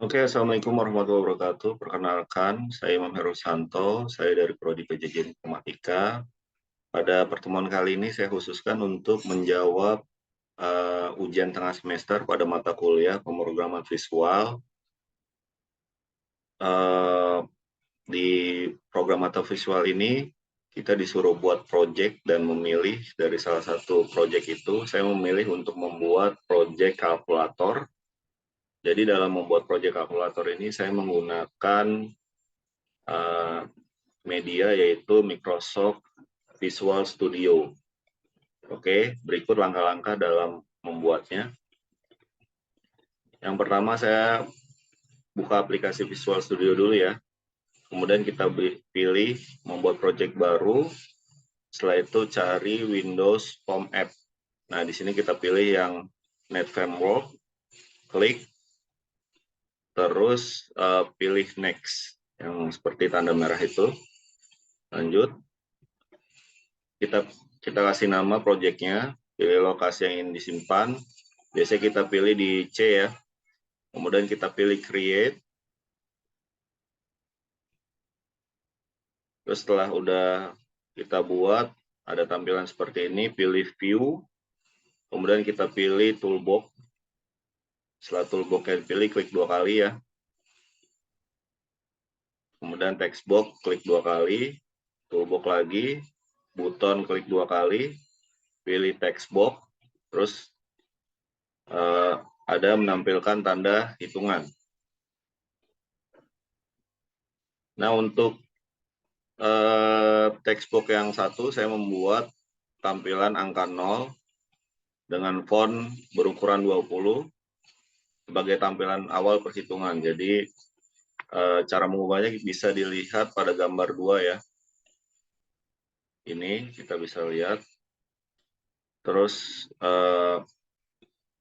Oke, Assalamualaikum warahmatullahi wabarakatuh. Perkenalkan, saya Imam Herusanto, saya dari Prodi PJJ Informatika. Pada pertemuan kali ini saya khususkan untuk menjawab ujian tengah semester pada mata kuliah pemrograman visual. Uh, di program mata visual ini, kita disuruh buat project dan memilih dari salah satu project itu. Saya memilih untuk membuat project kalkulator. Jadi dalam membuat project kalkulator ini, saya menggunakan uh, media yaitu Microsoft Visual Studio. Oke, berikut langkah-langkah dalam membuatnya. Yang pertama saya buka aplikasi Visual Studio dulu ya. Kemudian kita pilih membuat project baru. Setelah itu cari Windows Form App. Nah, di sini kita pilih yang NetFramework, klik, terus pilih Next, yang seperti tanda merah itu. Lanjut, kita kasih nama projectnya, pilih lokasi yang ingin disimpan. Biasanya kita pilih di C ya. Kemudian kita pilih create. Terus setelah udah kita buat, ada tampilan seperti ini, pilih view. Kemudian kita pilih toolbox. Setelah toolbox yang pilih, klik 2 kali ya. Kemudian text box, klik 2 kali. Toolbox lagi, buton klik 2 kali. Pilih text box. Terus ada menampilkan tanda hitungan. Nah, untuk textbook yang satu saya membuat tampilan angka 0 dengan font berukuran 20 sebagai tampilan awal perhitungan. Jadi cara mengubahnya bisa dilihat pada gambar 2 ya. Ini kita bisa lihat. Terus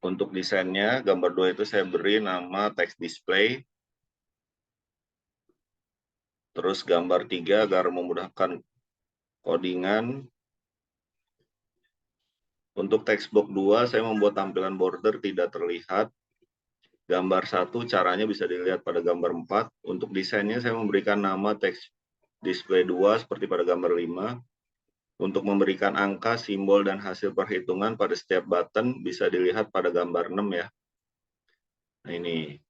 untuk desainnya gambar 2 itu saya beri nama text display. Terus gambar 3 agar memudahkan codingan. Untuk textbook 2 saya membuat tampilan border tidak terlihat. Gambar 1 caranya bisa dilihat pada gambar 4. Untuk desainnya saya memberikan nama text display 2 seperti pada gambar 5. Untuk memberikan angka, simbol, dan hasil perhitungan pada setiap button bisa dilihat pada gambar 6 ya. Nah, ini.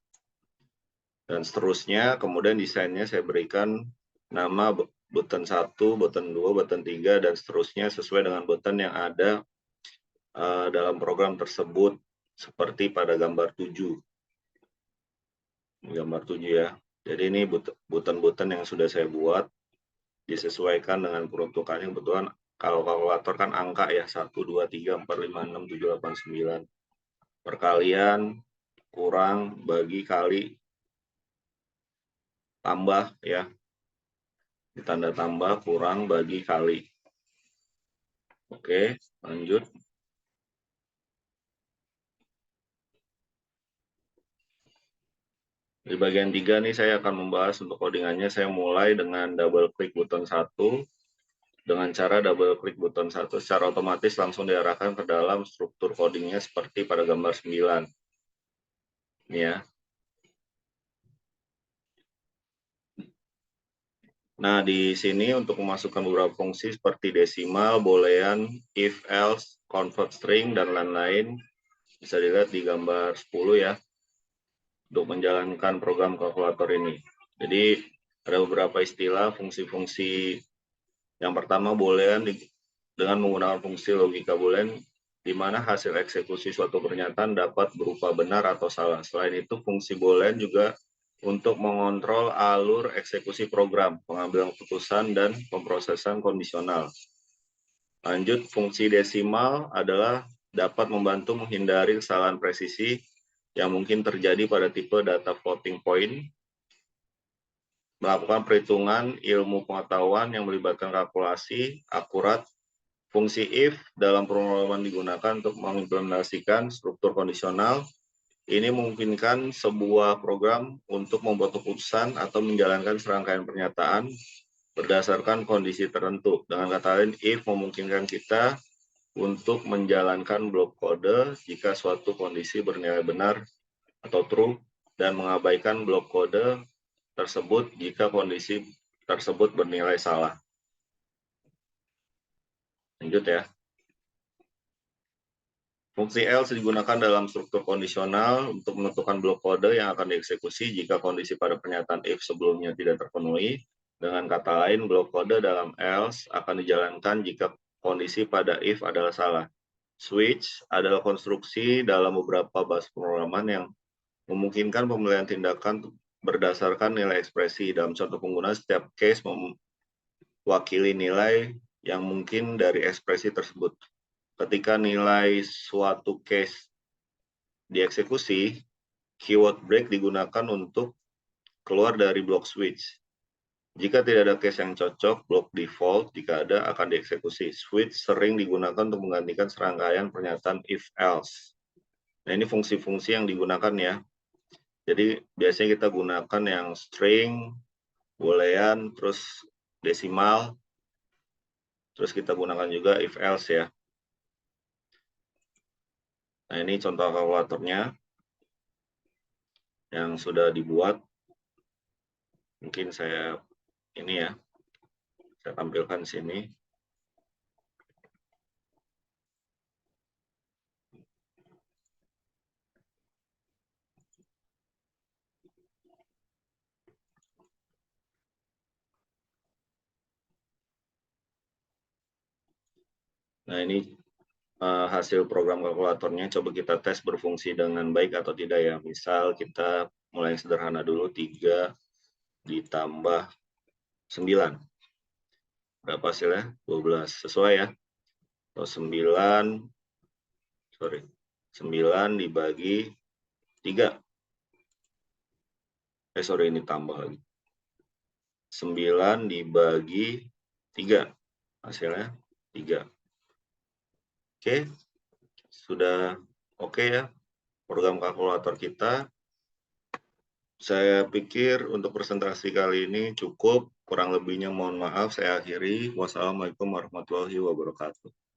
Dan seterusnya, kemudian desainnya saya berikan nama button 1, button 2, button 3, dan seterusnya sesuai dengan button yang ada dalam program tersebut seperti pada gambar 7. Gambar 7 ya. Jadi ini button-button yang sudah saya buat disesuaikan dengan peruntukannya. Kebetulan kalau kalkulator kan angka ya, 1, 2, 3, 4, 5, 6, 7, 8, 9. Perkalian, kurang, bagi, kali, tambah ya. Ditanda tambah, kurang, bagi, kali. Oke, lanjut. Di bagian 3 nih saya akan membahas untuk codingannya. Saya mulai dengan double klik button 1. Dengan cara double klik button 1 secara otomatis langsung diarahkan ke dalam struktur codingnya seperti pada gambar 9. Ini ya. Nah, di sini untuk memasukkan beberapa fungsi seperti desimal, boolean, if, else, convert string, dan lain-lain, bisa dilihat di gambar 10 ya, untuk menjalankan program kalkulator ini. Jadi, ada beberapa istilah, fungsi-fungsi. Yang pertama, boolean dengan menggunakan fungsi logika boolean, di mana hasil eksekusi suatu pernyataan dapat berupa benar atau salah. Selain itu, fungsi boolean juga untuk mengontrol alur eksekusi program, pengambilan keputusan, dan pemrosesan kondisional. Lanjut, fungsi desimal adalah dapat membantu menghindari kesalahan presisi yang mungkin terjadi pada tipe data floating point, melakukan perhitungan ilmu pengetahuan yang melibatkan kalkulasi akurat. Fungsi if dalam pemrograman digunakan untuk mengimplementasikan struktur kondisional. Ini memungkinkan sebuah program untuk membuat keputusan atau menjalankan serangkaian pernyataan berdasarkan kondisi tertentu. Dengan kata lain, if memungkinkan kita untuk menjalankan blok kode jika suatu kondisi bernilai benar atau true dan mengabaikan blok kode tersebut jika kondisi tersebut bernilai salah. Lanjut ya. Fungsi else digunakan dalam struktur kondisional untuk menentukan blok kode yang akan dieksekusi jika kondisi pada pernyataan if sebelumnya tidak terpenuhi. Dengan kata lain, blok kode dalam else akan dijalankan jika kondisi pada if adalah salah. Switch adalah konstruksi dalam beberapa bahasa pemrograman yang memungkinkan pemilihan tindakan berdasarkan nilai ekspresi. Dalam contoh penggunaan, setiap case mewakili nilai yang mungkin dari ekspresi tersebut. Ketika nilai suatu case dieksekusi, keyword break digunakan untuk keluar dari blok switch. Jika tidak ada case yang cocok, blok default jika ada akan dieksekusi. Switch sering digunakan untuk menggantikan serangkaian pernyataan if-else. Nah, ini fungsi-fungsi yang digunakan ya. Jadi biasanya kita gunakan yang string, boolean, terus desimal, terus kita gunakan juga if-else ya. Nah, ini contoh kalkulatornya yang sudah dibuat. Mungkin saya tampilkan sini. Nah, ini hasil program kalkulatornya. Coba kita tes berfungsi dengan baik atau tidak ya. Misal kita mulai sederhana dulu, 3 ditambah 9. Berapa hasilnya? 12. Sesuai ya. Atau 9 dibagi 3. Ini tambah lagi. 9 dibagi 3. Hasilnya 3. Oke. Sudah oke ya program kalkulator kita. Saya pikir untuk presentasi kali ini cukup. Kurang lebihnya mohon maaf, saya akhiri. Wassalamualaikum warahmatullahi wabarakatuh.